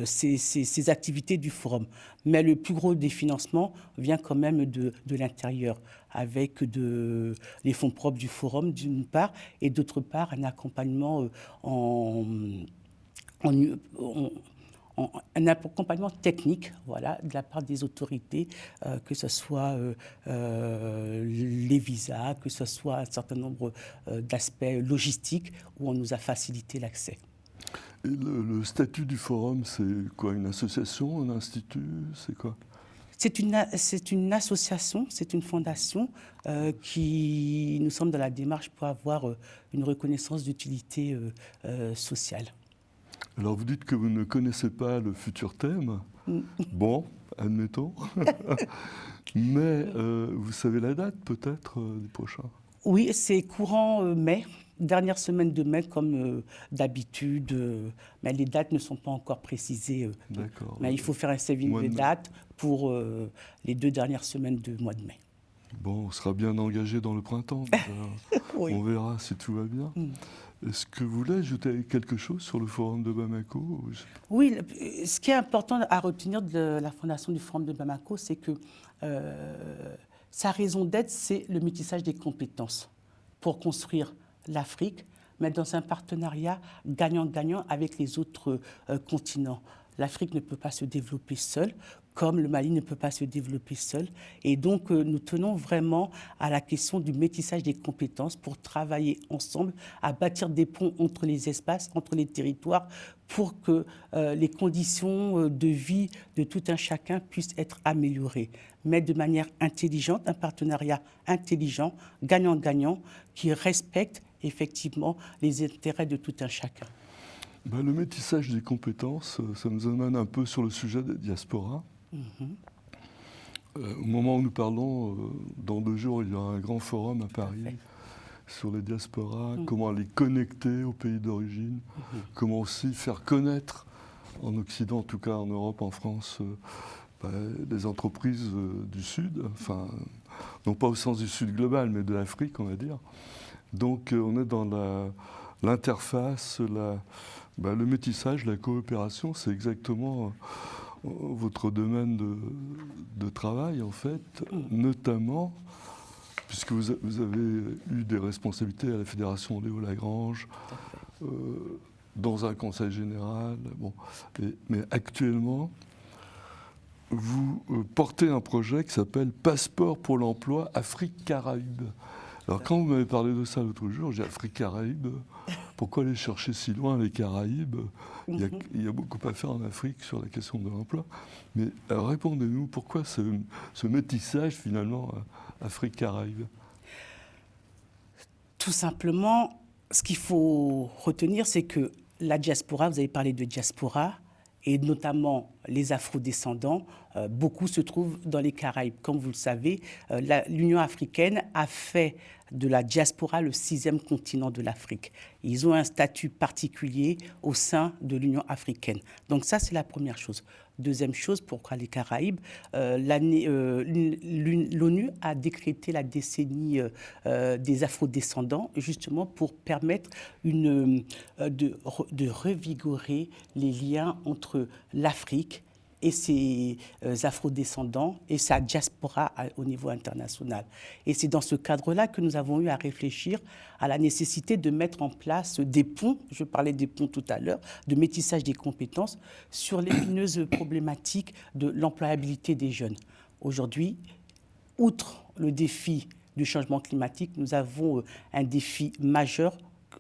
ces activités du forum. Mais le plus gros des financements vient quand même de l'intérieur, avec les fonds propres du forum d'une part, et d'autre part un accompagnement un accompagnement technique, voilà, de la part des autorités, que ce soit les visas, que ce soit un certain nombre d'aspects logistiques où on nous a facilité l'accès. Et le statut du forum, c'est quoi? Une association, un institut? C'est quoi? C'est une association, c'est une fondation qui nous sommes dans la démarche pour avoir une reconnaissance d'utilité sociale. Alors vous dites que vous ne connaissez pas le futur thème. Bon, admettons. Mais vous savez la date peut-être du prochain? Oui, c'est courant mai, dernière semaine de mai comme d'habitude. Mais les dates ne sont pas encore précisées. D'accord. Mais il faut faire un saving des dates pour les 2 dernières semaines du mois de mai. Bon, on sera bien engagé dans le printemps. Oui. On verra si tout va bien. Est-ce que vous voulez ajouter quelque chose sur le Forum de Bamako? Oui, ce qui est important à retenir de la fondation du Forum de Bamako, c'est que sa raison d'être, c'est le métissage des compétences pour construire l'Afrique, mais dans un partenariat gagnant-gagnant avec les autres continents. L'Afrique ne peut pas se développer seule, comme le Mali ne peut pas se développer seul. Et donc, nous tenons vraiment à la question du métissage des compétences pour travailler ensemble, à bâtir des ponts entre les espaces, entre les territoires, pour que les conditions de vie de tout un chacun puissent être améliorées, mais de manière intelligente, un partenariat intelligent, gagnant-gagnant, qui respecte effectivement les intérêts de tout un chacun. Le métissage des compétences, ça nous amène un peu sur le sujet des diasporas. Au moment où nous parlons, dans 2 jours, il y aura un grand forum à Paris sur les diasporas, comment les connecter au pays d'origine, comment aussi faire connaître, en Occident, en tout cas en Europe, en France, des entreprises du Sud, enfin, non pas au sens du Sud global, mais de l'Afrique, on va dire. Donc on est dans l'interface, le métissage, la coopération, c'est exactement votre domaine de travail, en fait, notamment, puisque vous avez eu des responsabilités à la Fédération Léo Lagrange, dans un conseil général. Mais actuellement, vous portez un projet qui s'appelle Passeport pour l'emploi Afrique-Caraïbes. Alors, quand vous m'avez parlé de ça l'autre jour, j'ai dit Afrique-Caraïbes, pourquoi aller chercher si loin les Caraïbes? Il y a beaucoup à faire en Afrique sur la question de l'emploi. Mais répondez-nous, pourquoi ce métissage, finalement, Afrique-Caraïbes? Tout simplement, ce qu'il faut retenir, c'est que la diaspora, vous avez parlé de diaspora, et notamment les afrodescendants, beaucoup se trouvent dans les Caraïbes. Comme vous le savez, l'Union africaine a fait de la diaspora le 6e continent de l'Afrique. Ils ont un statut particulier au sein de l'Union africaine. Donc ça, c'est la première chose. Deuxième chose, pourquoi les Caraïbes? L'ONU a décrété la décennie des afrodescendants, justement pour permettre de revigorer les liens entre l'Afrique et ses afrodescendants et sa diaspora au niveau international. Et c'est dans ce cadre-là que nous avons eu à réfléchir à la nécessité de mettre en place des ponts, je parlais des ponts tout à l'heure, de métissage des compétences sur l'épineuse problématique de l'employabilité des jeunes. Aujourd'hui, outre le défi du changement climatique, nous avons un défi majeur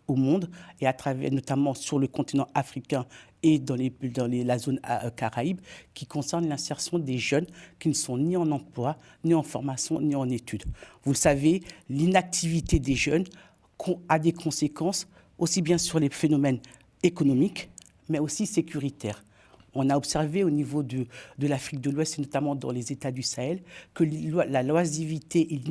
au monde et à travers, notamment sur le continent africain et dans la zone Caraïbe, qui concerne l'insertion des jeunes qui ne sont ni en emploi, ni en formation, ni en études. Vous le savez, l'inactivité des jeunes a des conséquences aussi bien sur les phénomènes économiques, mais aussi sécuritaires. On a observé au niveau de l'Afrique de l'Ouest, et notamment dans les États du Sahel, que la loisivité et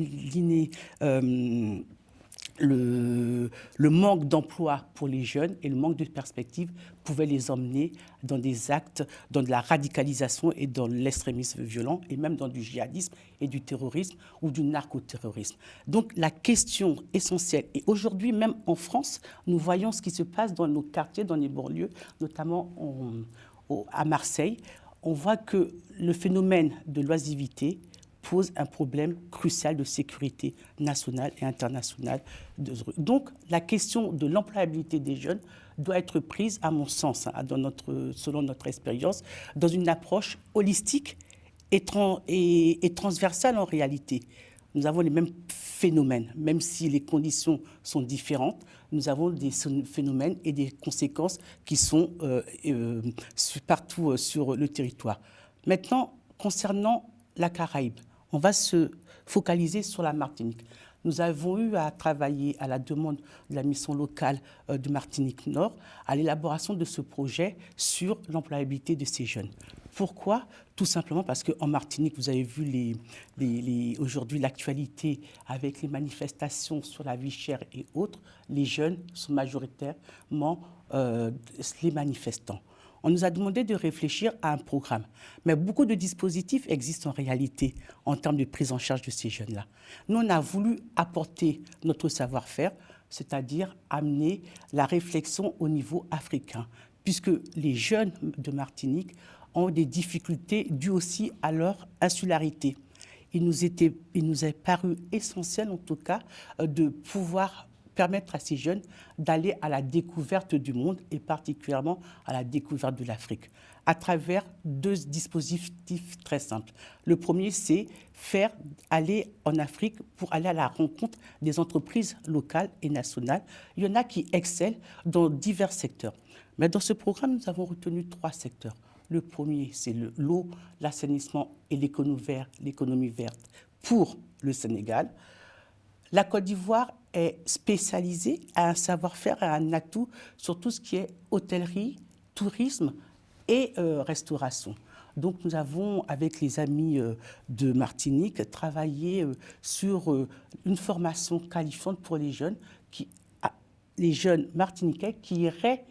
le manque d'emploi pour les jeunes et le manque de perspectives pouvaient les emmener dans des actes, dans de la radicalisation et dans l'extrémisme violent, et même dans du djihadisme et du terrorisme ou du narcoterrorisme. Donc la question essentielle, et aujourd'hui même en France, nous voyons ce qui se passe dans nos quartiers, dans les banlieues, notamment à Marseille, on voit que le phénomène de l'oisivité pose un problème crucial de sécurité nationale et internationale. Donc, la question de l'employabilité des jeunes doit être prise, à mon sens, selon notre expérience, dans une approche holistique et transversale en réalité. Nous avons les mêmes phénomènes, même si les conditions sont différentes, nous avons des phénomènes et des conséquences qui sont partout sur le territoire. Maintenant, concernant la Caraïbe, on va se focaliser sur la Martinique. Nous avons eu à travailler à la demande de la mission locale de Martinique Nord à l'élaboration de ce projet sur l'employabilité de ces jeunes. Pourquoi ? Tout simplement parce qu'en Martinique, vous avez vu aujourd'hui l'actualité avec les manifestations sur la vie chère et autres, les jeunes sont majoritairement les manifestants. On nous a demandé de réfléchir à un programme. Mais beaucoup de dispositifs existent en réalité en termes de prise en charge de ces jeunes-là. Nous, on a voulu apporter notre savoir-faire, c'est-à-dire amener la réflexion au niveau africain, puisque les jeunes de Martinique ont des difficultés dues aussi à leur insularité. Il nous est paru essentiel, en tout cas, de pouvoir permettre à ces jeunes d'aller à la découverte du monde et particulièrement à la découverte de l'Afrique à travers 2 dispositifs très simples. Le premier, c'est aller en Afrique pour aller à la rencontre des entreprises locales et nationales. Il y en a qui excellent dans divers secteurs. Mais dans ce programme, nous avons retenu 3 secteurs. Le premier, c'est l'eau, l'assainissement et l'économie verte pour le Sénégal. La Côte d'Ivoire est spécialisée, a un savoir-faire, a un atout sur tout ce qui est hôtellerie, tourisme et restauration. Donc nous avons, avec les amis de Martinique, travaillé sur une formation qualifiante pour les jeunes martiniquais qui iraient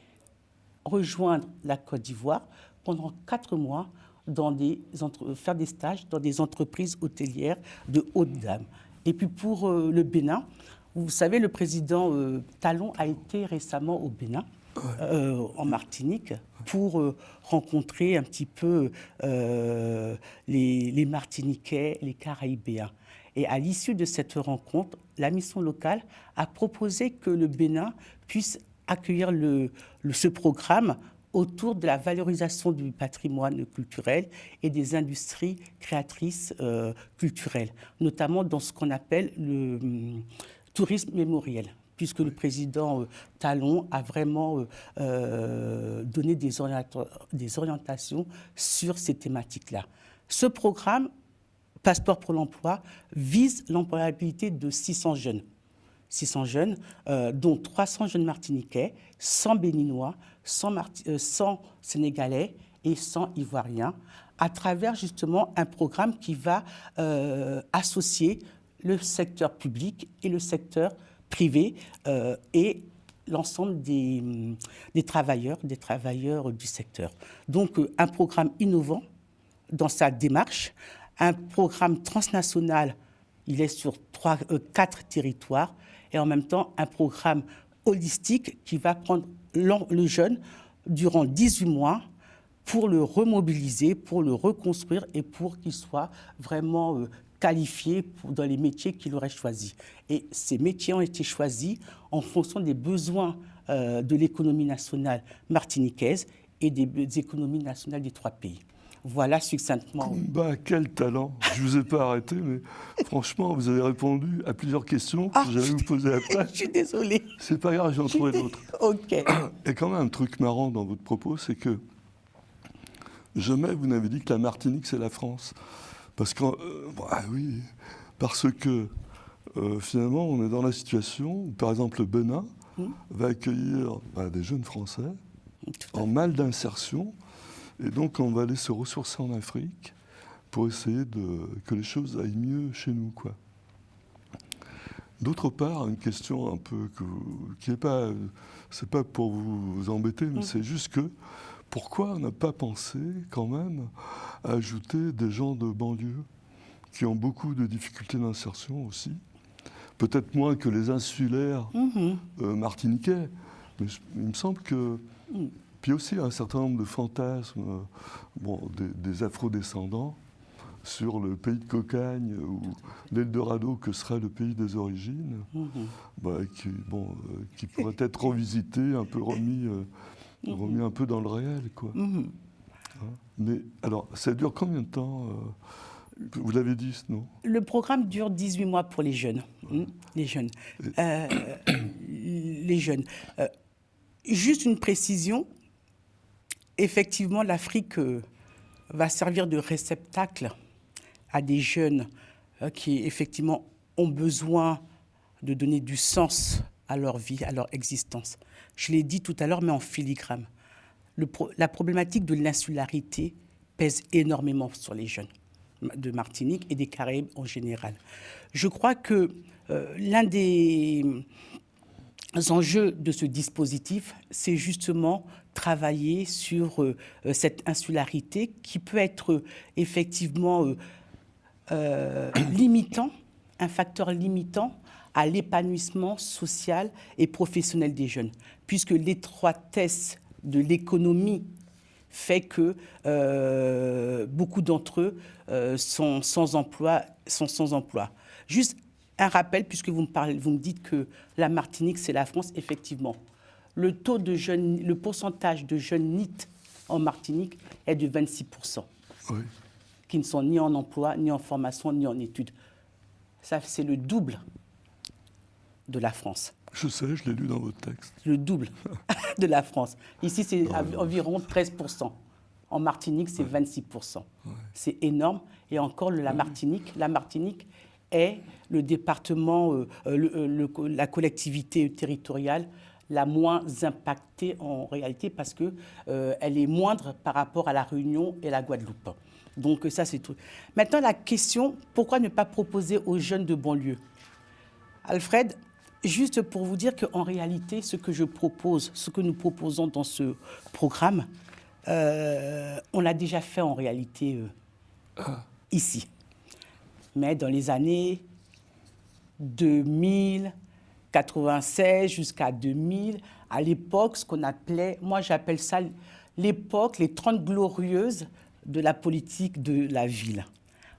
rejoindre la Côte d'Ivoire pendant 4 mois, faire des stages dans des entreprises hôtelières de haute gamme. Et puis pour le Bénin, vous savez, le président Talon a été récemment au Bénin, en Martinique, pour rencontrer un petit peu les Martiniquais, les Caraïbéens. Et à l'issue de cette rencontre, la mission locale a proposé que le Bénin puisse accueillir ce programme autour de la valorisation du patrimoine culturel et des industries créatrices culturelles, notamment dans ce qu'on appelle le tourisme mémoriel, puisque le président Talon a vraiment donné des orientations sur ces thématiques-là. Ce programme, Passeport pour l'emploi, vise l'employabilité de 600 jeunes. 600 jeunes, dont 300 jeunes martiniquais, 100 béninois, 100 sénégalais et 100 ivoiriens, à travers justement un programme qui va associer le secteur public et le secteur privé et l'ensemble des travailleurs du secteur. Donc un programme innovant dans sa démarche, un programme transnational, il est sur 4 territoires, et en même temps un programme holistique qui va prendre le jeune durant 18 mois pour le remobiliser, pour le reconstruire et pour qu'il soit vraiment qualifié dans les métiers qu'il aurait choisis. Et ces métiers ont été choisis en fonction des besoins de l'économie nationale martiniquaise et des économies nationales des 3 pays. Voilà succinctement. Bah, quel talent! Je ne vous ai pas arrêté, mais franchement, vous avez répondu à plusieurs questions que j'allais vous poser après. Je suis désolée. C'est pas grave, j'en trouverai d'autres. OK. Et quand même, un truc marrant dans votre propos, c'est que jamais vous n'avez dit que la Martinique, c'est la France. Parce que, oui, parce que finalement, on est dans la situation où, par exemple, le Bénin va accueillir des jeunes Français en mal d'insertion. Et donc, on va aller se ressourcer en Afrique pour essayer que les choses aillent mieux chez nous, quoi. D'autre part, une question un peu qui n'est pas... C'est pas pour vous embêter, mais c'est juste que pourquoi on n'a pas pensé, quand même, à ajouter des gens de banlieue qui ont beaucoup de difficultés d'insertion aussi, peut-être moins que les insulaires martiniquais, mais il me semble que Puis aussi un certain nombre de fantasmes des afro-descendants sur le pays de cocagne ou l'Eldorado que serait le pays des origines, qui pourrait être revisité, un peu remis un peu dans le réel, quoi. Mais alors, ça dure combien de temps vous l'avez dit, non? Le programme dure 18 mois pour les jeunes. Les jeunes. Les jeunes. Juste une précision. Effectivement, l'Afrique va servir de réceptacle à des jeunes qui, effectivement, ont besoin de donner du sens à leur vie, à leur existence. Je l'ai dit tout à l'heure, mais en filigrane. La problématique de l'insularité pèse énormément sur les jeunes de Martinique et des Caraïbes en général. Je crois que l'un des enjeux de ce dispositif, c'est justement travailler sur cette insularité qui peut être effectivement limitant, un facteur limitant à l'épanouissement social et professionnel des jeunes, puisque l'étroitesse de l'économie fait que beaucoup d'entre eux sont sans emploi. Juste un rappel, puisque vous me dites que la Martinique, c'est la France, effectivement. Le pourcentage de jeunes NEET en Martinique est de 26%, qui ne sont ni en emploi, ni en formation, ni en études. Ça, c'est le double de la France. Je sais, je l'ai lu dans votre texte. Le double de la France. Ici, c'est environ 13%. En Martinique, c'est 26%. Ouais. C'est énorme. Et encore, la Martinique est le département, la collectivité territoriale la moins impactée en réalité parce qu'elle est moindre par rapport à la Réunion et la Guadeloupe. Donc ça, c'est tout. Maintenant, la question, pourquoi ne pas proposer aux jeunes de banlieue? Alfred, juste pour vous dire qu'en réalité, ce que nous proposons dans ce programme, on l'a déjà fait en réalité ici. Mais dans les années 2096 jusqu'à 2000, à l'époque, ce qu'on appelait, moi j'appelle ça l'époque, les 30 glorieuses de la politique de la ville.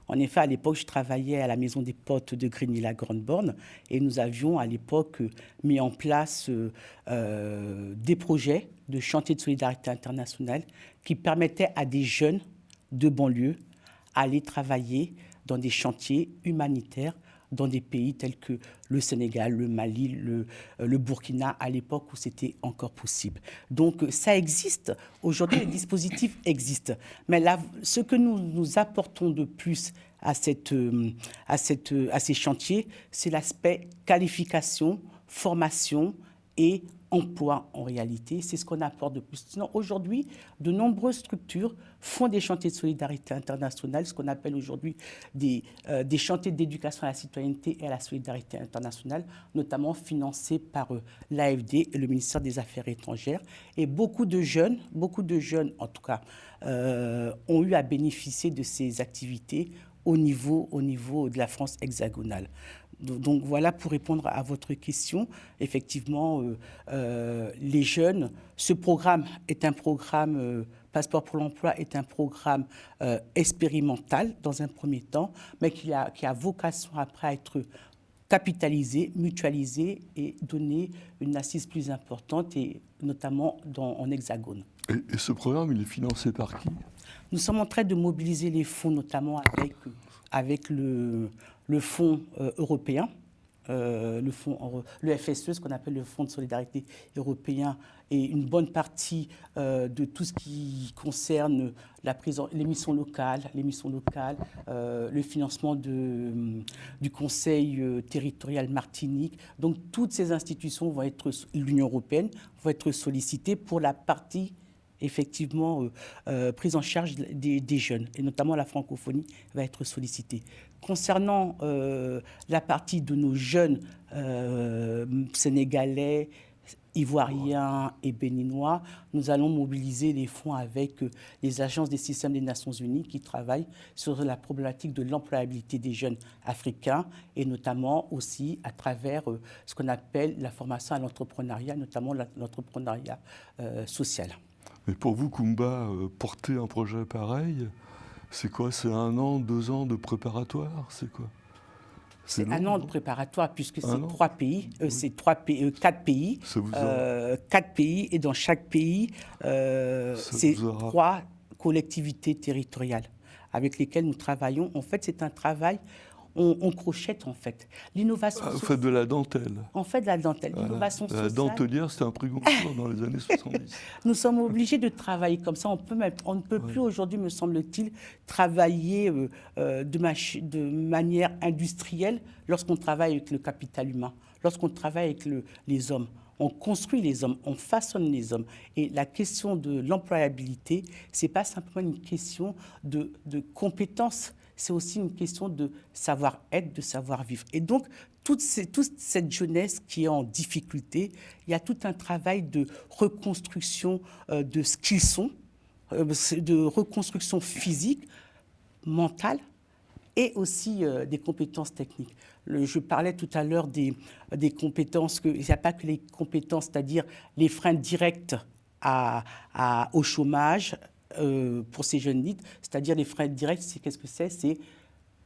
En effet, à l'époque, je travaillais à la Maison des Potes de Grigny-la-Grande-Borne et nous avions à l'époque mis en place des projets de chantier de solidarité internationale qui permettaient à des jeunes de banlieue d'aller travailler dans des chantiers humanitaires dans des pays tels que le Sénégal, le Mali, le Burkina, à l'époque où c'était encore possible. Donc ça existe. Aujourd'hui, les dispositifs existent. Mais là, ce que nous apportons de plus à ces chantiers, c'est l'aspect qualification, formation et emploi en réalité. C'est ce qu'on apporte de plus. Sinon, aujourd'hui, de nombreuses structures font des chantiers de solidarité internationale, ce qu'on appelle aujourd'hui des chantiers d'éducation à la citoyenneté et à la solidarité internationale, notamment financés par l'AFD et le ministère des Affaires étrangères. Et beaucoup de jeunes en tout cas, ont eu à bénéficier de ces activités au niveau de la France hexagonale. Donc voilà, pour répondre à votre question, effectivement, les jeunes, ce programme est un programme, Passeport pour l'emploi est un programme expérimental dans un premier temps, mais qui a vocation après à être capitalisé, mutualisé et donner une assise plus importante, et notamment en Hexagone. Et ce programme, il est financé par qui? Nous sommes en train de mobiliser les fonds, notamment avec le fonds européen, le FSE, ce qu'on appelle le Fonds de solidarité européen, et une bonne partie de tout ce qui concerne les missions locales, le financement du Conseil territorial Martinique. Donc toutes ces institutions vont être, l'Union européenne, vont être sollicitées pour la partie effectivement prise en charge des jeunes, et notamment la francophonie va être sollicitée. Concernant la partie de nos jeunes sénégalais, ivoiriens et béninois, nous allons mobiliser les fonds avec les agences des systèmes des Nations Unies qui travaillent sur la problématique de l'employabilité des jeunes africains, et notamment aussi à travers ce qu'on appelle la formation à l'entrepreneuriat, notamment l'entrepreneuriat social. Mais pour vous, Koumba, porter un projet pareil, c'est quoi? C'est 1 an, 2 ans de préparatoire? C'est quoi? C'est long, 1 an de non? préparatoire, puisque c'est 1 an? 3 pays, c'est 4 pays. Ça vous aura- 4 pays, et dans chaque pays, c'est vous aura- 3 collectivités territoriales avec lesquelles nous travaillons. En fait, c'est un travail, on crochette en fait. L'innovation Ah, vous sociale. faites de la dentelle. On fait de la dentelle. Voilà. L'innovation La sociale. dentelière, c'était un prix Goncourt dans les années 70. Nous sommes obligés de travailler comme ça. On ne peut plus aujourd'hui, me semble-t-il, travailler de manière industrielle lorsqu'on travaille avec le capital humain, lorsqu'on travaille avec les hommes. On construit les hommes, on façonne les hommes. Et la question de l'employabilité, ce n'est pas simplement une question de compétences, c'est aussi une question de savoir-être, de savoir-vivre. Et donc, toute cette jeunesse qui est en difficulté, il y a tout un travail de reconstruction de ce qu'ils sont, de reconstruction physique, mentale, et aussi des compétences techniques. Je parlais tout à l'heure des compétences, il n'y a pas que les compétences, c'est-à-dire les freins directs au chômage pour ces jeunes leaders, c'est-à-dire les freins directs, qu'est-ce que c'est? C'est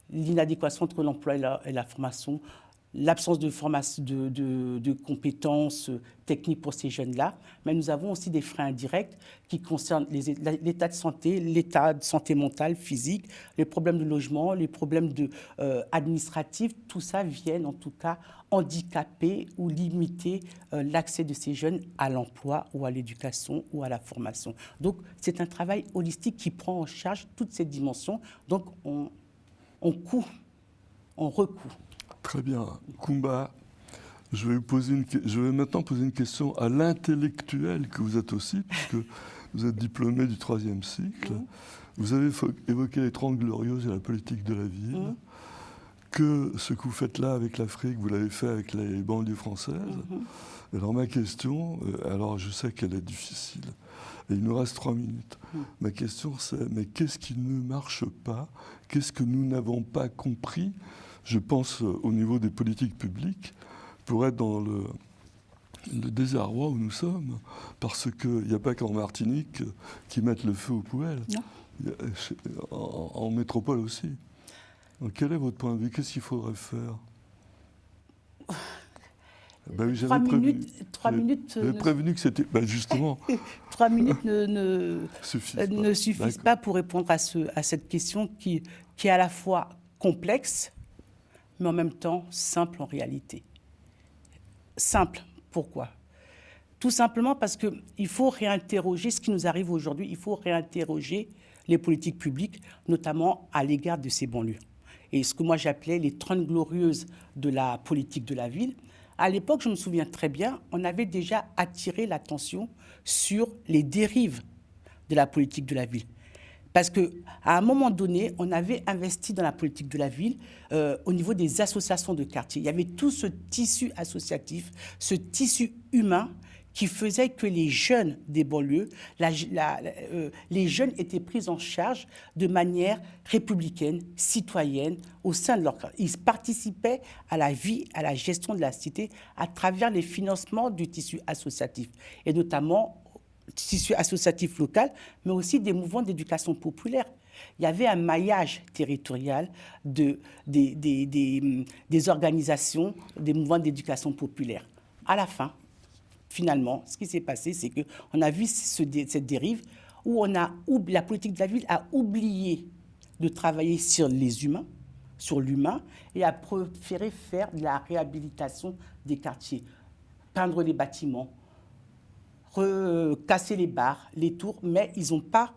l'inadéquation entre l'emploi et la formation, l'absence de compétences techniques pour ces jeunes-là. Mais nous avons aussi des freins indirects qui concernent l'état de santé mentale, physique, les problèmes de logement, les problèmes administratifs. Tout ça vient en tout cas handicaper ou limiter l'accès de ces jeunes à l'emploi ou à l'éducation ou à la formation. Donc c'est un travail holistique qui prend en charge toutes ces dimensions. Donc on recoue. Très bien. Koumba, je vais maintenant poser une question à l'intellectuel que vous êtes aussi, puisque vous êtes diplômé du 3e cycle. Vous avez évoqué les 30 Glorieuses et la politique de la ville. Que ce que vous faites là avec l'Afrique, vous l'avez fait avec les banlieues françaises. Alors ma question, alors je sais qu'elle est difficile, et il nous reste 3 minutes. Ma question c'est, mais qu'est-ce qui ne marche pas? Qu'est-ce que nous n'avons pas compris? Je pense au niveau des politiques publiques, pour être dans le désarroi où nous sommes, parce qu'il n'y a pas qu'en Martinique qui mettent le feu aux poubelles. Non. En métropole aussi. Donc, quel est votre point de vue? Qu'est-ce qu'il faudrait faire? Ben, 3 minutes. J'avais prévenu que c'était. Ben, justement. 3 minutes ne suffisent pas pour répondre à cette question qui est à la fois complexe, mais en même temps simple en réalité. Simple, pourquoi? Tout simplement parce qu'il faut réinterroger ce qui nous arrive aujourd'hui, il faut réinterroger les politiques publiques, notamment à l'égard de ces banlieues. Et ce que moi j'appelais les 30 glorieuses de la politique de la ville. À l'époque, je me souviens très bien, on avait déjà attiré l'attention sur les dérives de la politique de la ville. Parce qu'à un moment donné, on avait investi dans la politique de la ville au niveau des associations de quartier. Il y avait tout ce tissu associatif, ce tissu humain qui faisait que les jeunes des banlieues, les jeunes étaient pris en charge de manière républicaine, citoyenne, au sein de leur quartier. Ils participaient à la vie, à la gestion de la cité à travers les financements du tissu associatif, et notamment tissu associatif local, mais aussi des mouvements d'éducation populaire. Il y avait un maillage territorial des organisations, des mouvements d'éducation populaire. À la fin, finalement, ce qui s'est passé, c'est qu'on a vu cette dérive où la politique de la ville a oublié de travailler sur les humains, sur l'humain, et a préféré faire de la réhabilitation des quartiers, peindre les bâtiments, casser les bars, les tours, mais ils n'ont pas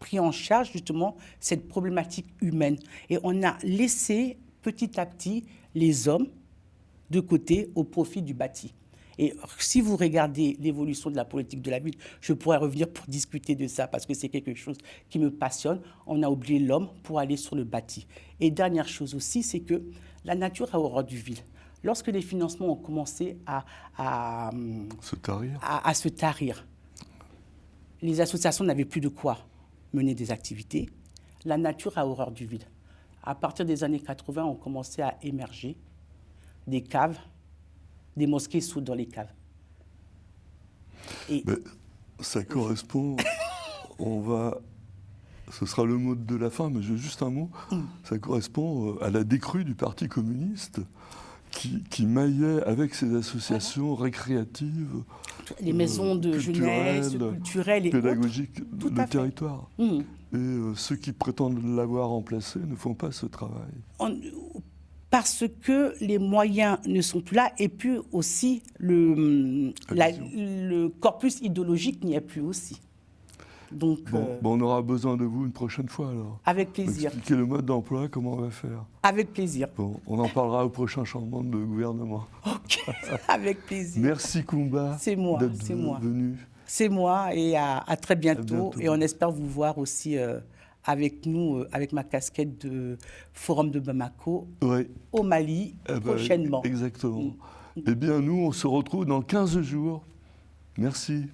pris en charge justement cette problématique humaine. Et on a laissé petit à petit les hommes de côté au profit du bâti. Et si vous regardez l'évolution de la politique de la ville, je pourrais revenir pour discuter de ça, parce que c'est quelque chose qui me passionne. On a oublié l'homme pour aller sur le bâti. Et dernière chose aussi, c'est que la nature a horreur du vide. Lorsque les financements ont commencé à se tarir, les associations n'avaient plus de quoi mener des activités. La nature a horreur du vide. À partir des années 80, on commençait à émerger des caves, des mosquées sautent dans les caves. Et ça correspond Ce sera le mot de la fin, mais j'ai juste un mot. Ça correspond à la décrue du Parti communiste qui maillait avec ses associations récréatives, les maisons de jeunesse, culturelles et pédagogiques, Tout le à fait. territoire. Et ceux qui prétendent l'avoir remplacé ne font pas ce travail. Parce que les moyens ne sont plus là, et puis aussi le corpus idéologique n'y est plus aussi. Donc, On aura besoin de vous une prochaine fois alors. avec plaisir. Expliquer le mode d'emploi, comment on va faire. Avec plaisir. Bon, on en parlera au prochain changement de gouvernement. Ok, avec plaisir. Merci Koumba C'est moi, d'être c'est moi. venu. C'est moi, et à très bientôt. bientôt. Et on espère vous voir aussi avec nous, avec ma casquette de Forum de Bamako, Oui. au Mali, prochainement. Exactement. Eh bien, nous, on se retrouve dans 15 jours. Merci.